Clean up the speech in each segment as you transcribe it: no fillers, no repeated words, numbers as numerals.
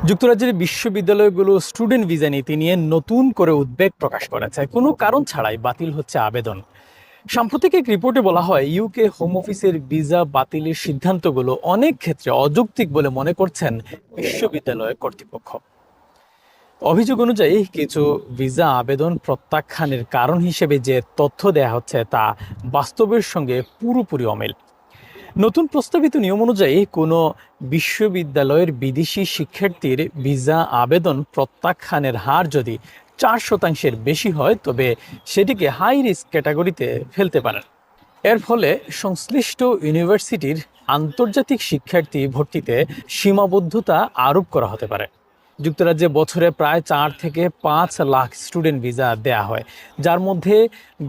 যুক্তরাজ্যের বিশ্ববিদ্যালয়গুলো student visa নীতি নিয়ে নতুন করে উদ্বেগ প্রকাশ করেছে। কোনো কারণ ছাড়াই বাতিল হচ্ছে আবেদন। সাম্প্রতিক এক রিপোর্টে বলা হয়, ইউকে হোম অফিসের ভিসা বাতিলের সিদ্ধান্তগুলো অনেক ক্ষেত্রে অযৌক্তিক বলে মনে করছেন বিশ্ববিদ্যালয় কর্তৃপক্ষ। অভিযোগ অনুযায়ী কিছু ভিসা আবেদন প্রত্যাখ্যানের কারণ হিসেবে যে তথ্য দেয়া হচ্ছে তা বাস্তবের সঙ্গে পুরোপুরি অমিল। নতুন প্রস্তাবিত নিয়ম অনুযায়ী কোনো বিশ্ববিদ্যালয়ের বিদেশি শিক্ষার্থীর ভিসা আবেদন প্রত্যাখ্যানের হার যদি 4% বেশি হয়, তবে সেটিকে হাই রিস্ক ক্যাটাগরিতে ফেলতে পারেন। এর ফলে সংশ্লিষ্ট ইউনিভার্সিটির আন্তর্জাতিক শিক্ষার্থী ভর্তিতে সীমাবদ্ধতা আরোপ করা হতে পারে। যুক্তরাজ্যে বছরে প্রায় 4 থেকে 5 লাখ স্টুডেন্ট ভিসা দেয়া হয়, যার মধ্যে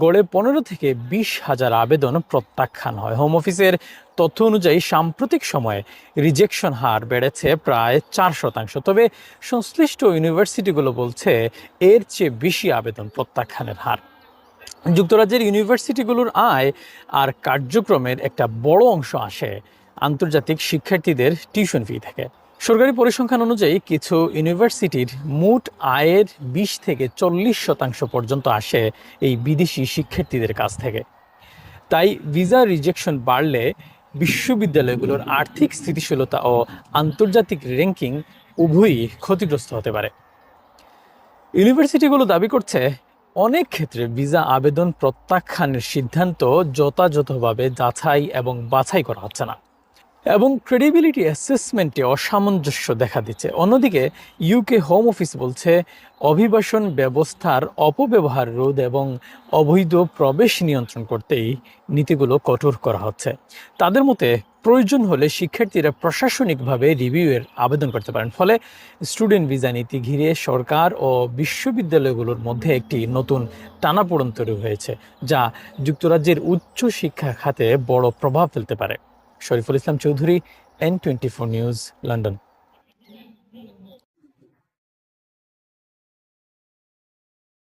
গড়ে 15 থেকে 20 হাজার আবেদন প্রত্যাখ্যান হয়। হোম অফিসের তথ্য অনুযায়ী সাম্প্রতিক সময়ে রিজেকশন হার বেড়েছে প্রায় 4%। তবে সংশ্লিষ্ট ইউনিভার্সিটিগুলো বলছে এর চেয়ে বেশি আবেদন প্রত্যাখ্যানের হার। যুক্তরাজ্যের ইউনিভার্সিটিগুলোর আয় আর কার্যক্রমের একটা বড় অংশ আসে আন্তর্জাতিক শিক্ষার্থীদের টিউশন ফি থেকে। সরকারি পরিসংখ্যান অনুযায়ী কিছু ইউনিভার্সিটির মোট আয়ের 20 থেকে 40% পর্যন্ত আসে এই বিদেশি শিক্ষার্থীদের কাছ থেকে। তাই ভিসা রিজেকশন বাড়লে বিশ্ববিদ্যালয়গুলোর আর্থিক স্থিতিশীলতা ও আন্তর্জাতিক র্যাঙ্কিং উভয়ই ক্ষতিগ্রস্ত হতে পারে। ইউনিভার্সিটিগুলো দাবি করছে, অনেক ক্ষেত্রে ভিসা আবেদন প্রত্যাখ্যানের সিদ্ধান্ত যথাযথভাবে যাচাই এবং বাছাই করা হচ্ছে না, এবং ক্রেডিবিলিটি অ্যাসেসমেন্টে অসামঞ্জস্য দেখা দিচ্ছে। অন্যদিকে ইউকে হোম অফিস বলছে, অভিবাসন ব্যবস্থার অপব্যবহার রোধ এবং অবৈধ প্রবেশ নিয়ন্ত্রণ করতেই নীতিগুলো কঠোর করা হচ্ছে। তাদের মতে প্রয়োজন হলে শিক্ষার্থীরা প্রশাসনিকভাবে রিভিউয়ের আবেদন করতে পারেন। ফলে স্টুডেন্ট ভিসা নীতি ঘিরে সরকার ও বিশ্ববিদ্যালয়গুলোর মধ্যে একটি নতুন টানাপোড়েন তৈরি হয়েছে, যা যুক্তরাজ্যের উচ্চ শিক্ষা খাতে বড় প্রভাব ফেলতে পারে। Shariful Islam Chowdhury, N24 news, London.